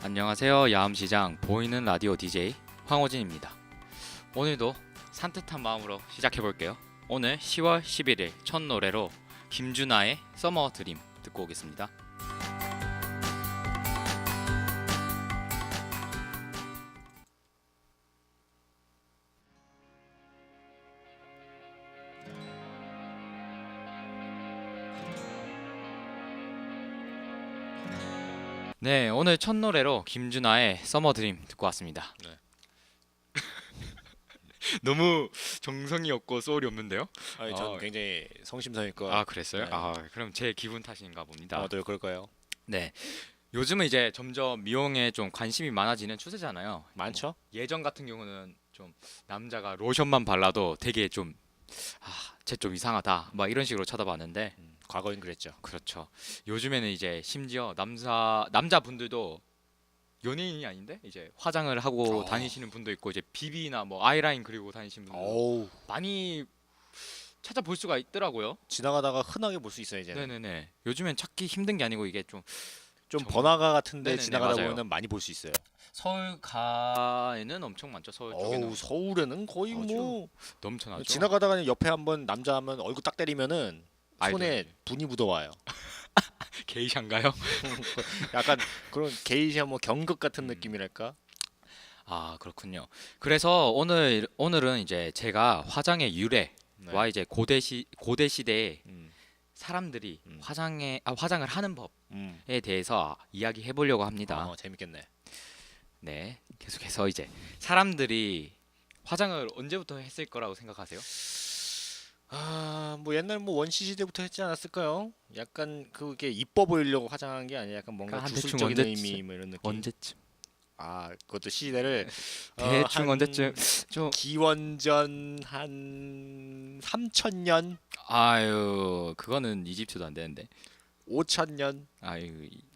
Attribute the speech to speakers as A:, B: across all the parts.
A: 안녕하세요. 야음시장 보이는 라디오 DJ 황호진입니다. 오늘도 산뜻한 마음으로 시작해볼게요. 오늘 10월 11일 첫 노래로 김준하의 서머 드림 듣고 오겠습니다. 네, 오늘 첫 노래로 김준하의 서머 드림 듣고 왔습니다.
B: 네.
A: 너무 정성이 없고 소울이 없는데요?
B: 아니 전 굉장히 성심성의껏.
A: 아, 그랬어요?
B: 네.
A: 그럼 제 기분 탓인가 봅니다.
B: 네, 그럴까요?
A: 네, 요즘은 이제 점점 미용에 좀 관심이 많아지는 추세잖아요.
B: 많죠?
A: 예전 같은 경우는 좀 남자가 로션만 발라도 되게 좀 쟤 좀 이상하다 막 이런 식으로 쳐다봤는데
B: 과거엔 그랬죠.
A: 그렇죠. 요즘에는 이제 심지어 남자분들도 연예인이 아닌데 이제 화장을 하고 다니시는 분도 있고 이제 비비나 뭐 아이라인 그리고 다니시는 분도
B: 어우,
A: 많이 찾아볼 수가 있더라고요.
B: 지나가다가 흔하게 볼 수 있어요 이제.
A: 네네네. 요즘엔 찾기 힘든 게 아니고 이게 좀
B: 좀
A: 정말-
B: 번화가 같은데
A: 네네네,
B: 지나가다
A: 맞아요.
B: 보면은 많이 볼 수 있어요.
A: 서울 가에는 엄청 많죠. 서울 쪽에는
B: 어우, 서울에는 거의 뭐
A: 넘쳐나죠.
B: 지나가다가 그냥 옆에 한번 남자 하면 얼굴 딱 때리면은 손에
A: 아이돌이지.
B: 분이 묻어와요.
A: 게이샤인가요?
B: 약간 그런 게이샤 뭐 경극 같은 느낌이랄까?
A: 아, 그렇군요. 그래서 오늘은 이제 제가 화장의 유래와
B: 네.
A: 이제 고대 시대에
B: 음,
A: 사람들이
B: 음.
A: 화장을 하는 법에
B: 음.
A: 대해서 이야기해 보려고 합니다.
B: 재밌겠네.
A: 네, 계속해서 이제 사람들이 화장을 언제부터 했을 거라고 생각하세요?
B: 뭐 옛날 뭐 원시 시대부터 했지 않았을까요? 약간 그게 이뻐 보이려고 화장한 게 아니라 약간 뭔가
A: 한 대충
B: 주술적인
A: 언제쯤?
B: 의미 뭐 이런 느낌.
A: 언제쯤?
B: 그것도 시대를
A: 대충
B: 한
A: 언제쯤? 좀
B: 기원전 한 3000년,
A: 그거는 이집트도 안 되는데.
B: 5000년.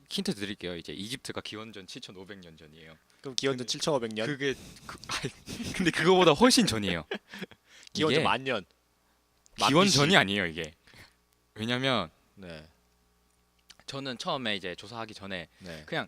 A: 힌트 드릴게요. 이제 이집트가 기원전 7,500년 전이에요.
B: 그럼 기원전 7500년.
A: 그게 근데 그거보다 훨씬 전이에요.
B: 기원전
A: 이게
B: 만년.
A: 기원전이 아니에요, 이게. 왜냐면
B: 네.
A: 저는 처음에 이제 조사하기 전에
B: 네.
A: 그냥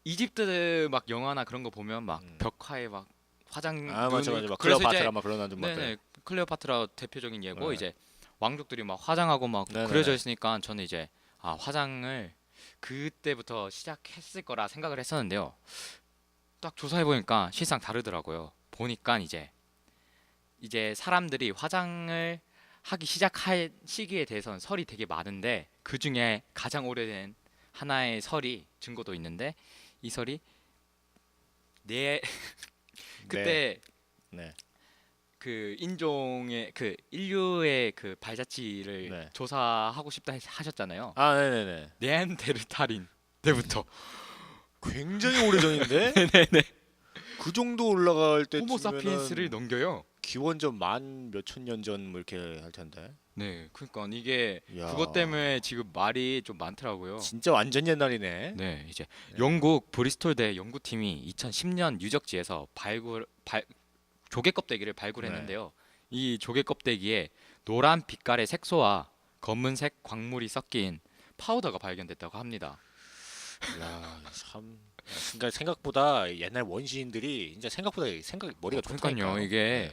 A: 이집트 막 영화나 그런 거 보면 막
B: 음.
A: 벽화에 막 화장
B: 맞아.
A: 눈을-
B: 막
A: 그래서
B: 클레오파트라
A: 이제
B: 막 그런 좀
A: 네네, 클레오파트라 대표적인 예고
B: 네.
A: 이제 왕족들이 막 화장하고 막
B: 네네네.
A: 그려져 있으니까 저는 이제 화장을 그때부터 시작했을 거라 생각을 했었는데요. 딱 조사해 보니까 실상 다르더라고요. 보니까 이제 사람들이 화장을 하기 시작할 시기에 대해서는 설이 되게 많은데 그 중에 가장 오래된 하나의 설이 증거도 있는데 이 설이 네 그때
B: 네.
A: 그 인종의 그 인류의 그 발자취를
B: 네.
A: 조사하고 싶다 하셨잖아요.
B: 네네네.
A: 네안데르탈인 때부터
B: 굉장히 오래전인데?
A: 네네
B: 그 정도 올라갈
A: 호모 사피엔스를
B: 때쯤이면은
A: 넘겨요.
B: 기원전 만 몇천 년 전 뭐 이렇게 할 텐데.
A: 네, 그러니까 이게
B: 이야.
A: 그것 때문에 지금 말이 좀 많더라고요.
B: 진짜 완전 옛날이네.
A: 네, 이제
B: 네.
A: 영국 브리스톨대 연구팀이 2010년 유적지에서 조개 껍데기를 발굴했는데요. 이 조개 껍데기에 노란 빛깔의 색소와 검은색 광물이 섞인 파우더가 발견됐다고 합니다.
B: 야, 참. 그러니까 생각보다 옛날 원시인들이 진짜 생각보다 머리가
A: 그러니까요.
B: 좋다니까요.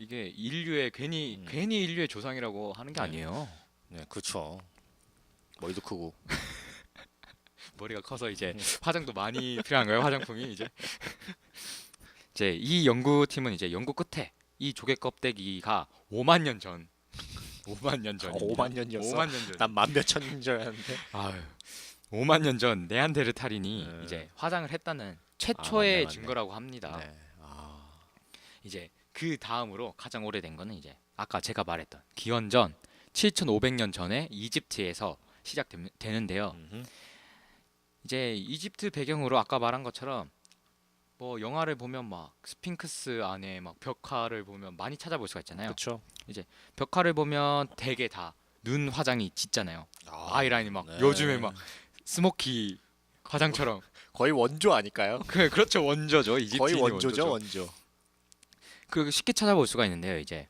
A: 이게 인류의 괜히 인류의 조상이라고 하는 게
B: 네.
A: 아니에요.
B: 네, 그렇죠. 머리도 크고.
A: 머리가 커서 이제 화장도 많이 필요한 거예요. 화장품이 이제 이 연구팀은 이제 연구 끝에 이 조개 껍데기가 5만 년 전, 5만 년 전,
B: 5만 년이었어?
A: 5만 년 전.
B: 난 만 몇천 년인 줄 알았는데.
A: 아유, 5만 년 전 네안데르탈인이
B: 네.
A: 이제 화장을 했다는 최초의
B: 맞네.
A: 증거라고 합니다.
B: 네.
A: 이제 그 다음으로 가장 오래된 거는 이제 아까 제가 말했던 기원전 7,500년 전에 이집트에서 시작되는데요.
B: 음흠.
A: 이제 이집트 배경으로 아까 말한 것처럼 뭐 영화를 보면 막 스핑크스 안에 막 벽화를 보면 많이 찾아볼 수가 있잖아요.
B: 그렇죠.
A: 벽화를 보면 대개 다 눈 화장이 짙잖아요. 아이라인이 막
B: 네.
A: 요즘에 막 스모키 화장처럼
B: 거의 원조 아닐까요?
A: 그렇죠. 원조죠. 이집트인이
B: 거의 원조죠,
A: 원조죠.
B: 원조.
A: 그 쉽게 찾아볼 수가 있는데요. 이제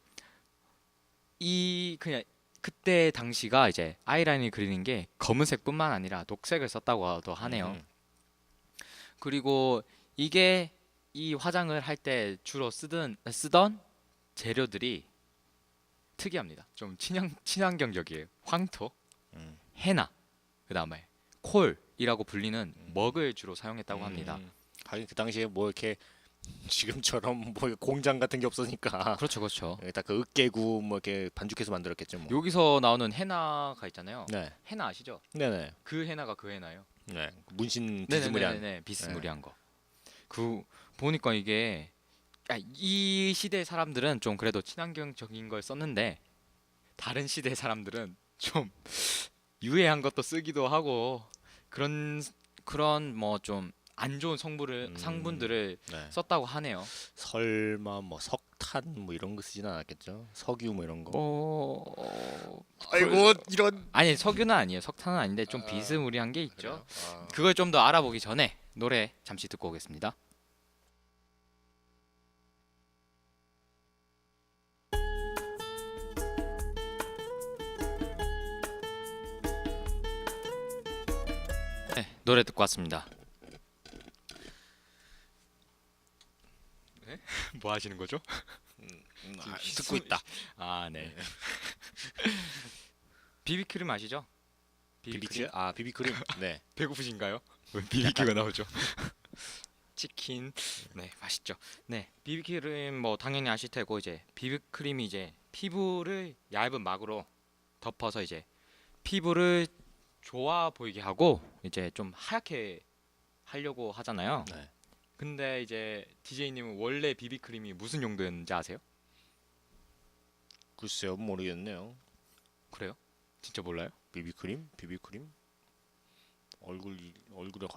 A: 그냥 그때 당시가 이제 아이라인을 그리는 게 검은색뿐만 아니라 녹색을 썼다고도 하네요.
B: 음.
A: 그리고 이게 이 화장을 할 때 주로 쓰던 재료들이 특이합니다. 좀 친환경적이에요. 황토,
B: 음.
A: 해나, 그다음에 콜이라고 불리는 먹을 주로 사용했다고 합니다.
B: 하긴 그 당시에 뭐 이렇게 지금처럼 뭐 공장 같은 게 없으니까
A: 그렇죠, 그렇죠.
B: 딱 그 으깨구 뭐 이렇게 반죽해서 만들었겠죠 뭐.
A: 여기서 나오는 해나가 있잖아요.
B: 네,
A: 해나 아시죠?
B: 네네,
A: 그 해나가 그 해나예요.
B: 네. 문신 비스무리한.
A: 네네네네 비스무리한 거. 그 보니까 이게 이 시대 사람들은 좀 그래도 친환경적인 걸 썼는데 다른 시대 사람들은 좀 유해한 것도 쓰기도 하고 그런 뭐 좀 안 좋은 상분들을
B: 네.
A: 썼다고 하네요.
B: 설마 뭐 석탄 뭐 이런 거 쓰진 않았겠죠? 석유 뭐 이런 거.
A: 아이고
B: 이런.
A: 아니 석유는 아니에요. 석탄은 아닌데 좀
B: 아,
A: 비스무리한 게 있죠.
B: 그래요?
A: 그걸 좀 더 알아보기 전에 노래 잠시 듣고 오겠습니다. 네, 노래 듣고 왔습니다. 네? 뭐 하시는 거죠?
B: 듣고 있다.
A: 아, 네. 비비크림 아시죠?
B: 비비큐? 아 비비크림. 네.
A: 배고프신가요? 왜 비비큐가 나오죠? 치킨. 네, 맛있죠. 네, 비비크림 뭐 당연히 아실 테고 이제 비비크림이 이제 피부를 얇은 막으로 덮어서 이제 피부를 좋아 보이게 하고 이제 좀 하얗게 하려고 하잖아요.
B: 네.
A: 근데 이제 DJ님은 원래 비비크림이 무슨 용도였는지 아세요?
B: 글쎄요 모르겠네요.
A: 그래요? 진짜 몰라요?
B: 비비크림? 비비크림? 얼굴에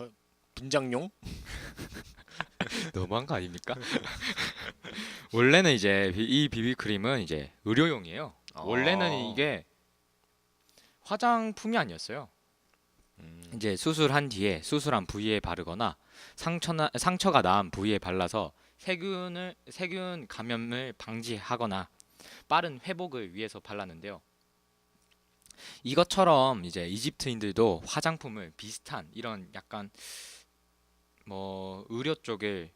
B: 분장용?
A: 너무한 거 아닙니까? 원래는 이제 이 비비크림은 이제 의료용이에요. 원래는 이게 화장품이 아니었어요. 이제 수술한 뒤에 수술한 부위에 바르거나 상처가 난 부위에 발라서 세균 감염을 방지하거나 빠른 회복을 위해서 발랐는데요. 이것처럼 이제 이집트인들도 화장품을 비슷한 이런 약간 뭐 의료적인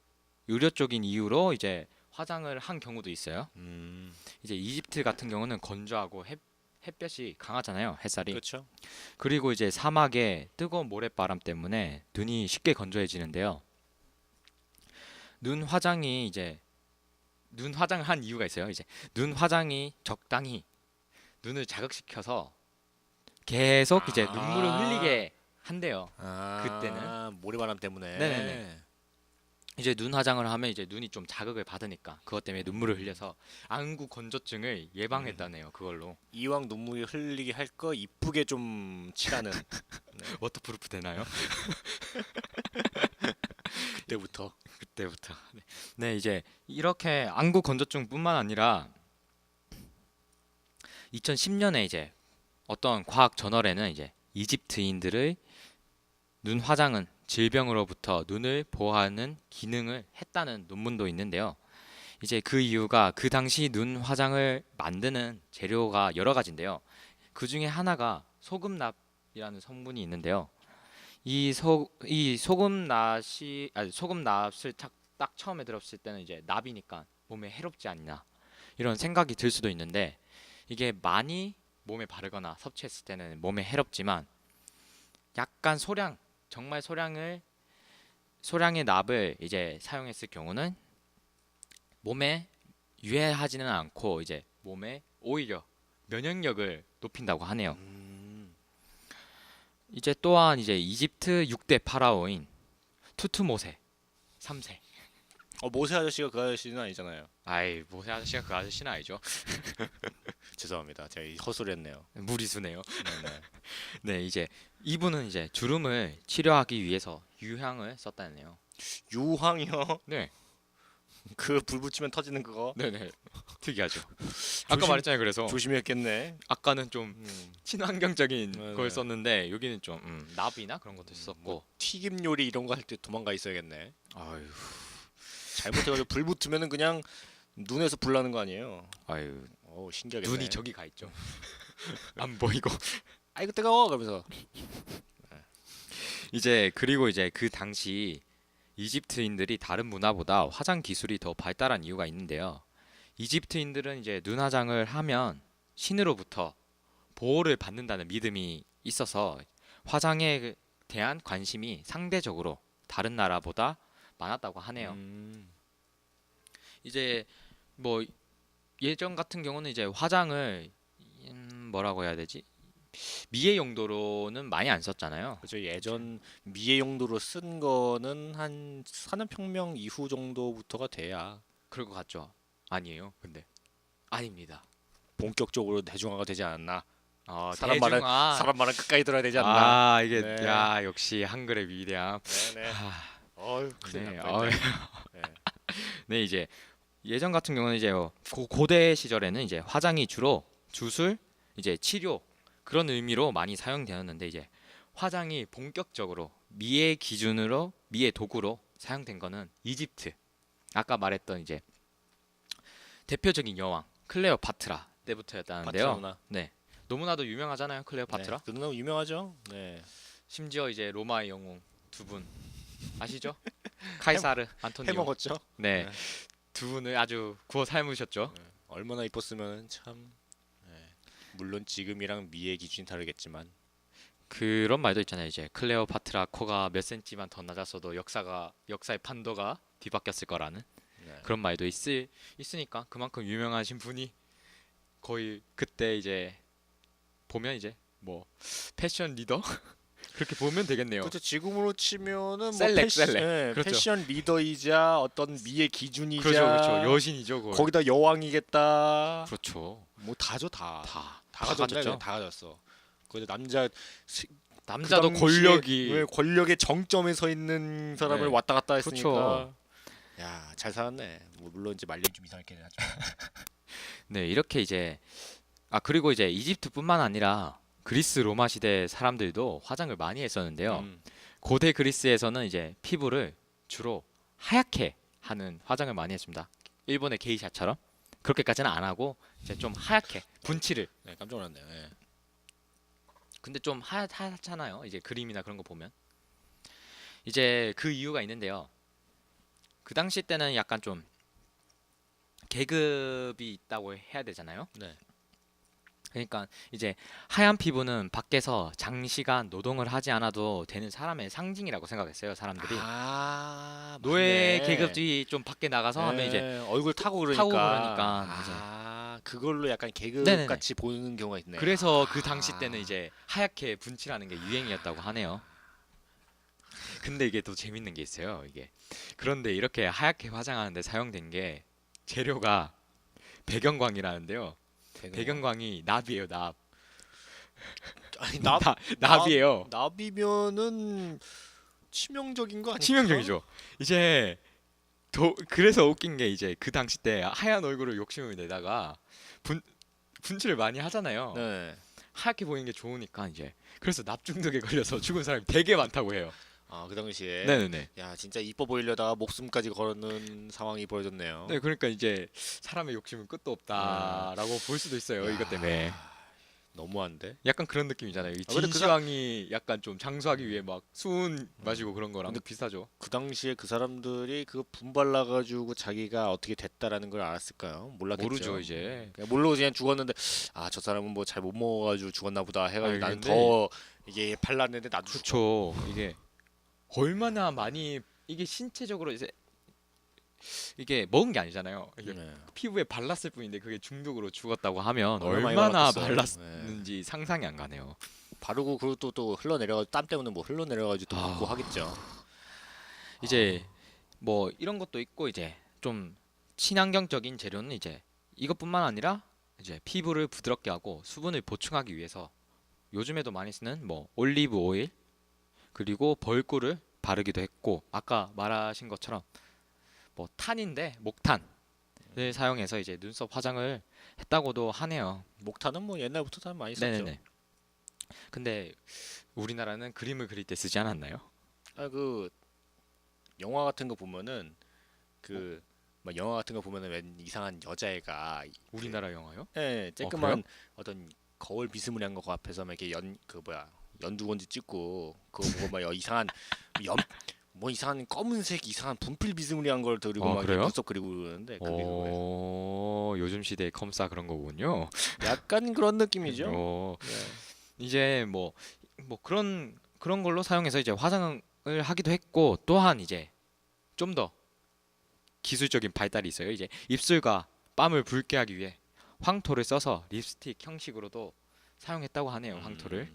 A: 이유로 이제 화장을 한 경우도 있어요. 이제 이집트 같은 경우는 건조하고 햇볕이 강하잖아요, 햇살이.
B: 그렇죠.
A: 그리고 이제 사막의 뜨거운 모래바람 때문에 눈이 쉽게 건조해지는데요. 눈 화장을 한 이유가 있어요. 이제 눈 화장이 적당히 눈을 자극시켜서 계속 이제 눈물을 흘리게 한대요. 그때는.
B: 모래바람 때문에.
A: 네네네. 이제 눈 화장을 하면 이제 눈이 좀 자극을 받으니까 그것 때문에 눈물을 흘려서 안구 건조증을 예방했다네요. 그걸로.
B: 이왕 눈물이 흘리게 할 거 이쁘게 좀 칠하는.
A: 워터프루프 되나요?
B: 그때부터.
A: 그때부터. 네, 이제 이렇게 안구 건조증뿐만 아니라 2010년에 이제 어떤 과학 저널에는 이제 이집트인들의 눈 화장은 질병으로부터 눈을 보호하는 기능을 했다는 논문도 있는데요. 이제 그 이유가 그 당시 눈 화장을 만드는 재료가 여러 가지인데요. 그 중에 하나가 소금납이라는 성분이 있는데요. 이 소금납을 딱 처음에 들었을 때는 이제 납이니까 몸에 해롭지 않나 이런 생각이 들 수도 있는데 이게 많이 몸에 바르거나 섭취했을 때는 몸에 해롭지만 약간 정말 소량의 납을 이제 사용했을 경우는 몸에 유해하지는 않고 이제 몸에 오히려 면역력을 높인다고 하네요. 이제 또한 이제 이집트 6대 파라오인 투투모세 3세.
B: 모세 아저씨가 그 아저씨는 아니잖아요.
A: 아이 모세 아저씨가 그 아저씨는 아니죠.
B: 죄송합니다. 제가 헛소리했네요.
A: 무리수네요.
B: 네네.
A: 네, 이제 이분은 이제 주름을 치료하기 위해서 유향을 썼다네요.
B: 유황이요?
A: 네,
B: 그 불 붙이면 터지는 그거?
A: 네네, 특이하죠. 아까 말했잖아요. 그래서
B: 조심해야겠네.
A: 아까는 좀 친환경적인
B: 네네.
A: 걸 썼는데 여기는 좀 납이나 그런 것도 썼고.
B: 뭐 튀김 요리 이런 거 할 때 도망가 있어야겠네.
A: 아유,
B: 잘못해가지고 불 붙으면은 그냥 눈에서 불 나는 거 아니에요?
A: 아유,
B: 신기하겠네.
A: 눈이 저기 가 있죠. 안 보이고.
B: 아이고 뜨거워 그러면서.
A: 이제 그리고 이제 그 당시 이집트인들이 다른 문화보다 화장 기술이 더 발달한 이유가 있는데요. 이집트인들은 이제 눈화장을 하면 신으로부터 보호를 받는다는 믿음이 있어서 화장에 대한 관심이 상대적으로 다른 나라보다 많았다고 하네요. 이제 뭐 예전 같은 경우는 이제 화장을 뭐라고 해야 되지? 미의 용도로는 많이 안 썼잖아요.
B: 그죠. 예전 미의 용도로 쓴 거는 한 산업혁명 이후 정도부터가 돼야
A: 그럴 것 같죠? 아니에요. 근데 아닙니다.
B: 본격적으로 대중화가 되지 않았나.
A: 어,
B: 사람 말은
A: 대중화.
B: 사람 말은 끝까지 들어야 되지 않나.
A: 아, 이게
B: 네.
A: 야 역시 한글의 위대함.
B: 네네.
A: 아,
B: 어휴, 큰일
A: 네,
B: 날 뻔했네. 네.
A: 네 이제 예전 같은 경우는 이제 고대 시절에는 이제 화장이 주로 주술, 이제 치료 그런 의미로 많이 사용되었는데 이제 화장이 본격적으로 미의 기준으로 미의 도구로 사용된 거는 이집트. 아까 말했던 이제 대표적인 여왕 클레오파트라 때부터였다는데요.
B: 파트너나.
A: 네. 너무나도 유명하잖아요, 클레오파트라.
B: 네. 너무 유명하죠. 네.
A: 심지어 이제 로마의 영웅 두 분 아시죠? 카이사르, 안토니오.
B: 해먹었죠.
A: 네.
B: 네.
A: 두 분을 아주 구워 삶으셨죠.
B: 네. 얼마나 이뻤으면 참. 네. 물론 지금이랑 미의 기준이 다르겠지만.
A: 그런 말도 있잖아요. 이제 클레오파트라 코가 몇 센치만 더 낮았어도 역사의 판도가 뒤바뀌었을 거라는
B: 네.
A: 그런 말도 있으니까 그만큼 유명하신 분이 거의 그때 이제 보면 이제 뭐 패션 리더 그렇게 보면 되겠네요.
B: 그렇죠. 지금으로 치면은 뭐
A: 셀렉, 셀렉.
B: 예,
A: 그렇죠.
B: 패션 리더이자 어떤 미의 기준이자
A: 그렇죠. 여신이죠, 거의.
B: 거기다 여왕이겠다.
A: 그렇죠.
B: 뭐 다죠 다.
A: 다
B: 가졌네,
A: 가졌죠.
B: 그냥 다 가졌어. 거기다 남자
A: 남자도
B: 그 당시에
A: 권력이
B: 왜 권력의 정점에 서 있는 사람을
A: 네.
B: 왔다 갔다 했으니까.
A: 그렇죠.
B: 야, 잘 살았네. 뭐 물론 이제 말년 좀 이상하긴 하죠.
A: 네, 이렇게 이제 그리고 이제 이집트뿐만 아니라 그리스 로마 시대 사람들도 화장을 많이 했었는데요.
B: 음.
A: 고대 그리스에서는 이제 피부를 주로 하얗게 하는 화장을 많이 했습니다. 일본의 게이샤처럼 그렇게까지는 안 하고 이제 좀 하얗게 분칠을.
B: 네, 깜짝 놀랐네요. 예.
A: 근데 좀 하얗잖아요. 이제 그림이나 그런 거 보면. 이제 그 이유가 있는데요. 그 당시 때는 약간 좀 계급이 있다고 해야 되잖아요.
B: 네.
A: 그러니까 이제 하얀 피부는 밖에서 장시간 노동을 하지 않아도 되는 사람의 상징이라고 생각했어요, 사람들이. 노예
B: 맞네.
A: 계급들이 좀 밖에 나가서 하면 이제
B: 예, 얼굴 타고 그러니까.
A: 타고 그러니까 이제.
B: 그걸로 약간 계급
A: 네네네.
B: 같이 보는 경우가 있네.
A: 그래서 그 당시 때는 이제 하얗게 분칠하는 게 유행이었다고 하네요. 근데 이게 또 재밌는 게 있어요. 이게 그런데 이렇게 하얗게 화장하는데 사용된 게 재료가 배경광이라는데요. 배경광이 납이에요, 납.
B: 아니
A: 납이에요.
B: 납이면은 치명적인 거 아니야?
A: 치명적이죠. 이제 그래서 웃긴 게 이제 그 당시 때 하얀 얼굴을 욕심을 내다가 분칠을 많이 하잖아요.
B: 네.
A: 하얗게 보이는 게 좋으니까 이제 그래서 납 중독에 걸려서 죽은 사람이 되게 많다고 해요.
B: 그 당시에.
A: 네네네.
B: 야, 진짜 이뻐 보이려다가 목숨까지 걸는 상황이 벌어졌네요.
A: 네, 그러니까 이제 사람의 욕심은 끝도 없다라고 볼 수도 있어요. 이것 때문에.
B: 너무한데.
A: 약간 그런 느낌이잖아요. 이
B: 근데
A: 진시황이 약간 좀 장수하기 위해 막 수은 마시고 그런 거랑
B: 근데
A: 비슷하죠.
B: 그 당시에 그 사람들이 그 분발나 가지고 자기가 어떻게 됐다라는 걸 알았을까요? 몰랐겠죠.
A: 모르죠 이제.
B: 그냥 모르고 그냥 죽었는데 저 사람은 뭐 잘 못 먹어가지고 죽었나 보다 해가지고 나는
A: 근데
B: 더 이게 발랐는데 나도
A: 그렇죠. 이게 얼마나 많이 이게 신체적으로 이게 먹은 게 아니잖아요. 이게
B: 네.
A: 피부에 발랐을 뿐인데 그게 중독으로 죽었다고 하면
B: 얼마나 많이
A: 얼마나
B: 발랐겠어요.
A: 발랐는지 상상이 안 가네요.
B: 바르고 그리고 또 흘러내려가지고 땀 때문에 뭐 흘러내려가지고 또 묻고 하겠죠.
A: 이제 뭐 이런 것도 있고 이제 좀 친환경적인 재료는 이제 이것뿐만 아니라 이제 피부를 부드럽게 하고 수분을 보충하기 위해서 요즘에도 많이 쓰는 뭐 올리브 오일 그리고 벌꿀을 바르기도 했고 아까 말하신 것처럼 뭐 탄인데 목탄을 사용해서 이제 눈썹 화장을 했다고도 하네요.
B: 목탄은 뭐 옛날부터 다 많이 썼죠.
A: 네네네. 근데 우리나라는 그림을 그릴 때 쓰지 않았나요?
B: 그 영화 같은 거 보면은 막 영화 같은 거 보면은 웬 이상한 여자애가
A: 우리나라 영화요?
B: 쬐끄만 어떤 거울 비스무리한 거 앞에서 막 이렇게 연두건지 찍고 그거 보고 막 이상한 뭐 이상한 검은색 이상한 분필 비스무리한 걸 들고 막
A: 그래요?
B: 눈썹 그리고 그러는데 그게 뭐예요?
A: 요즘 시대의 컴싸 그런 거군요.
B: 약간 그런 느낌이죠.
A: 어,
B: 네.
A: 이제 뭐 그런 걸로 사용해서 이제 화장을 하기도 했고 또한 이제 좀 더 기술적인 발달이 있어요. 이제 입술과 뺨을 붉게 하기 위해 황토를 써서 립스틱 형식으로도 사용했다고 하네요. 황토를.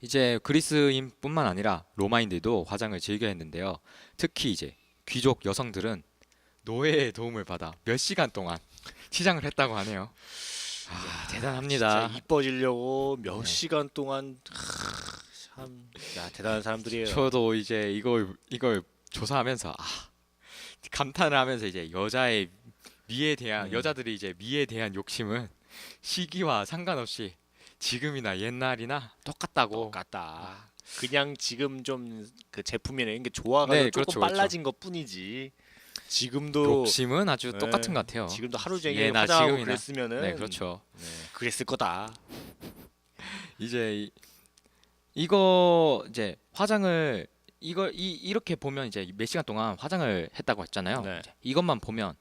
A: 이제 그리스인뿐만 아니라 로마인들도 화장을 즐겨 했는데요. 특히 이제 귀족 여성들은 노예의 도움을 받아 몇 시간 동안 치장을 했다고 하네요. 대단합니다.
B: 진짜 이뻐지려고 몇
A: 네.
B: 시간 동안 참, 야 대단한 사람들이에요.
A: 저도 이제 이걸 조사하면서 감탄을 하면서 이제 여자의 미에 대한 여자들이 이제 미에 대한 욕심은 시기와 상관없이 지금이나 옛날이나 똑같다고.
B: 똑같다. 그냥 지금 좀 그 제품이나 이런 게 좋아가지고
A: 네,
B: 조금
A: 그렇죠,
B: 빨라진 것 뿐이지. 지금도
A: 욕심은 아주
B: 네,
A: 똑같은 것 같아요.
B: 지금도 하루 종일
A: 예나
B: 화장하고
A: 지금이나.
B: 그랬으면은
A: 네, 그렇죠.
B: 네, 그랬을 거다.
A: 이제 이거 이제 화장을 이렇게 보면 이제 몇 시간 동안 화장을 했다고 했잖아요.
B: 네.
A: 이제 이것만 보면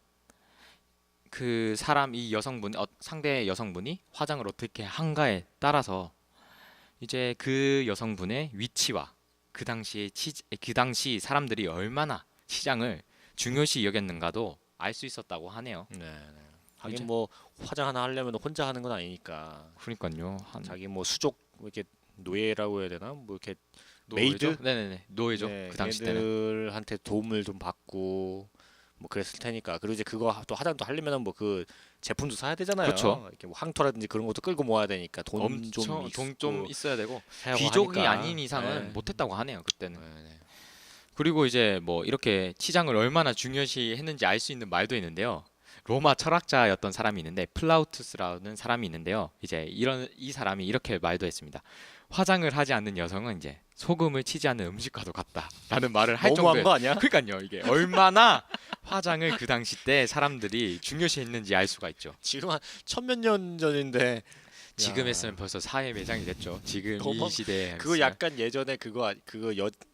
A: 그 사람 이 여성분 상대 여성분이 화장을 어떻게 한가에 따라서 이제 그 여성분의 위치와 그 당시 사람들이 얼마나 시장을 중요시 여겼는가도 알 수 있었다고 하네요.
B: 네. 하긴
A: 이제-
B: 뭐 화장 하나 하려면 혼자 하는 건 아니니까.
A: 그러니까요. 한
B: 자기 뭐 수족 뭐 이렇게 노예라고 해야 되나? 뭐 이렇게
A: 노예죠?
B: 메이드?
A: 네네네. 노예죠.
B: 네,
A: 그 당시 때는.
B: 걔네들한테 도움을 좀 받고 뭐 그랬을 테니까. 그리고 이제 그거 또 화장 또 하려면은 뭐 그 제품도 사야 되잖아요.
A: 그렇죠.
B: 이렇게 뭐 황토라든지 그런 것도 끌고 모아야 되니까 돈 좀
A: 엄청 돈 좀
B: 있고
A: 있어야 되고
B: 하고
A: 귀족이
B: 하니까.
A: 아닌 이상은
B: 네.
A: 못했다고 하네요. 그때는.
B: 네, 네.
A: 그리고 이제 뭐 이렇게 치장을 얼마나 중요시 했는지 알 수 있는 말도 있는데요. 로마 철학자였던 사람이 있는데 플라우투스라는 사람이 있는데요. 이제 이 사람이 이렇게 말도 했습니다. 화장을 하지 않는 여성은 이제 소금을 치지 않는 음식과도 같다라는 말을 할
B: 너무한
A: 정도의
B: 거 아니야?
A: 그러니까요. 이게 얼마나 화장을 그 당시 때 사람들이 중요시했는지 알 수가 있죠.
B: 지금 한 천몇 년 전인데
A: 지금
B: 야,
A: 했으면 벌써 사회 매장이 됐죠. 지금
B: 너무-
A: 이 시대에
B: 그거
A: 했으면.
B: 약간 예전에 그거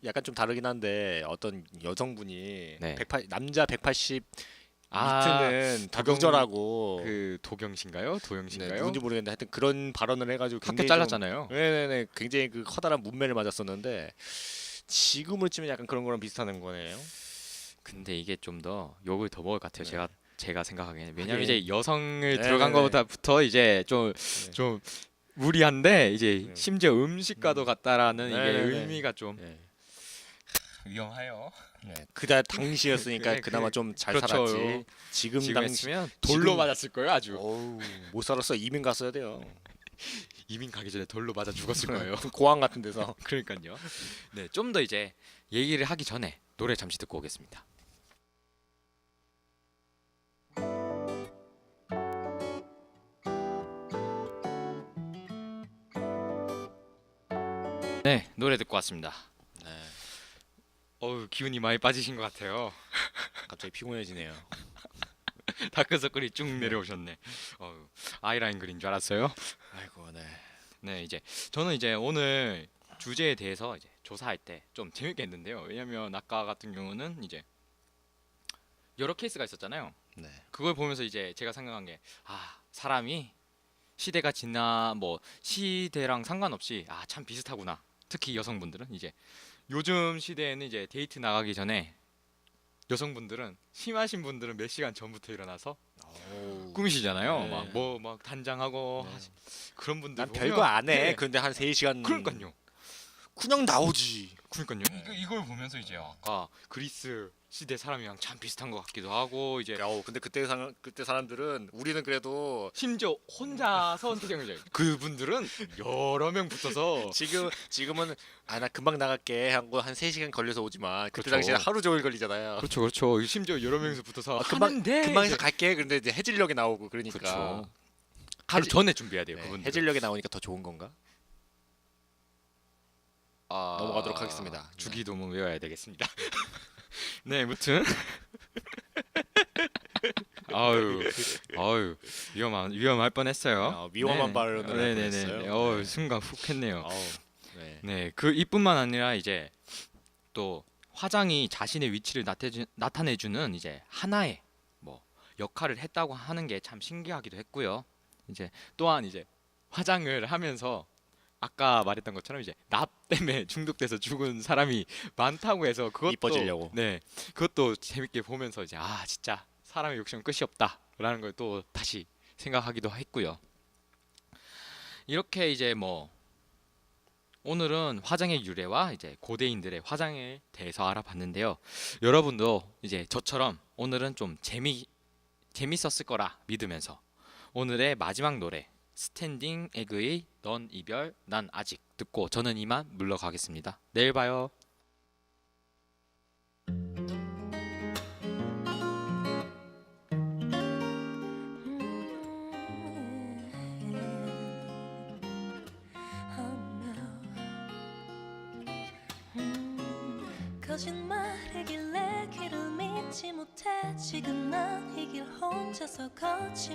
B: 약간 좀 다르긴 한데 어떤 여성분이
A: 네.
B: 남자 180
A: 아,
B: 미트는 다
A: 도경-
B: 부자라고
A: 그 도경신가요?
B: 네,
A: 도영신가요?
B: 누군지 모르겠는데 하여튼 그런 발언을 해가지고
A: 학교
B: 굉장히
A: 잘랐잖아요.
B: 네네네 굉장히 그 커다란 문매를 맞았었는데 지금을 치면 약간 그런 거랑 비슷한 거네요.
A: 근데 이게 좀 더 욕을 더 먹을 것 같아요.
B: 네.
A: 제가 생각하기에는 왜냐면
B: 하긴.
A: 이제 여성을
B: 네,
A: 들어간
B: 네, 네.
A: 것보다부터 이제 좀 무리한데 이제
B: 네.
A: 심지어 음식과도 같다라는
B: 네,
A: 이게
B: 네, 네.
A: 의미가 좀
B: 네.
A: 위험해요.
B: 그다 당시였으니까
A: 네,
B: 그나마 좀 잘
A: 그렇죠.
B: 살았지. 지금
A: 지금
B: 당시
A: 했으면 돌로
B: 지금-
A: 맞았을 거예요. 아주
B: 어우 못 살았어. 이민 갔어야 돼요.
A: 이민 가기 전에 돌로 맞아 죽었을 거예요.
B: 고항 같은 데서.
A: 그러니까요. 네, 좀 더 이제 얘기를 하기 전에 노래 잠시 듣고 오겠습니다. 네, 노래 듣고 왔습니다.
B: 네,
A: 어우, 기운이 많이 빠지신 것 같아요.
B: 갑자기 피곤해지네요.
A: 다크서클이 쭉 내려오셨네. 어우, 아이라인 그린 줄 알았어요.
B: 아이고 네.
A: 네, 이제 저는 이제 오늘 주제에 대해서 이제 조사할 때 좀 재밌게 했는데요. 왜냐면 아까 같은 경우는 이제 여러 케이스가 있었잖아요.
B: 네.
A: 그걸 보면서 이제 제가 생각한 게 사람이 시대가 지나 뭐 시대랑 상관없이 참 비슷하구나. 특히 여성분들은 이제 요즘 시대에는 이제 데이트 나가기 전에 여성분들은 심하신 분들은 몇 시간 전부터 일어나서
B: 어우,
A: 꾸미시잖아요.
B: 네.
A: 막 단장하고
B: 네.
A: 그런 분들
B: 난
A: 보면
B: 별거 안 해.
A: 네.
B: 근데 한 3시간
A: 그러니까요.
B: 그냥 나오지.
A: 그러니까요. 이걸 보면서 이제 아까 그리스 시대 사람이랑 참 비슷한 것 같기도 하고 이제
B: 근데 그때 사람들은 우리는 그래도
A: 심지어 혼자서 태정이죠. 그분들은 여러 명 붙어서
B: 지금은 나 금방 나갈게 하고 한 3시간 걸려서 오지만 그때
A: 그렇죠.
B: 당시에 하루 종일 걸리잖아요.
A: 그렇죠. 심지어 여러 명이서 붙어서
B: 금방
A: 하는데
B: 금방에서 갈게. 근데 이제 해질녘에 나오고 그러니까
A: 그렇죠. 하루 전에 준비해야 돼요.
B: 네,
A: 그분들.
B: 해질녘에 나오니까 더 좋은 건가? 넘어가도록 하겠습니다.
A: 주기도문 외워야 되겠습니다. 네, 무튼 아유 위험할 뻔했어요.
B: 위험한
A: 네.
B: 발언을 할
A: 네네네.
B: 뻔했어요. 네.
A: 순간 훅 했네요.
B: 네.
A: 네, 그 이뿐만 아니라 이제 또 화장이 자신의 위치를 나타내주는 이제 하나의 뭐 역할을 했다고 하는 게 참 신기하기도 했고요. 이제 또한 이제 화장을 하면서 아까 말했던 것처럼 이제 납 때문에 중독돼서 죽은 사람이 많다고 해서 그것도
B: 이뻐지려고.
A: 네, 그것도 재밌게 보면서 이제 아 진짜 사람의 욕심은 끝이 없다라는 걸 또 다시 생각하기도 했고요. 이렇게 이제 뭐 오늘은 화장의 유래와 이제 고대인들의 화장에 대해서 알아봤는데요. 여러분도 이제 저처럼 오늘은 좀 재밌었을 거라 믿으면서 오늘의 마지막 노래 스탠딩 에그의 넌 이별 난 아직 듣고 저는 이만 물러가겠습니다. 내일 봐요.
C: 거짓말이길래 귀를 믿지 못해 지금 난 이 길 혼자서 걷지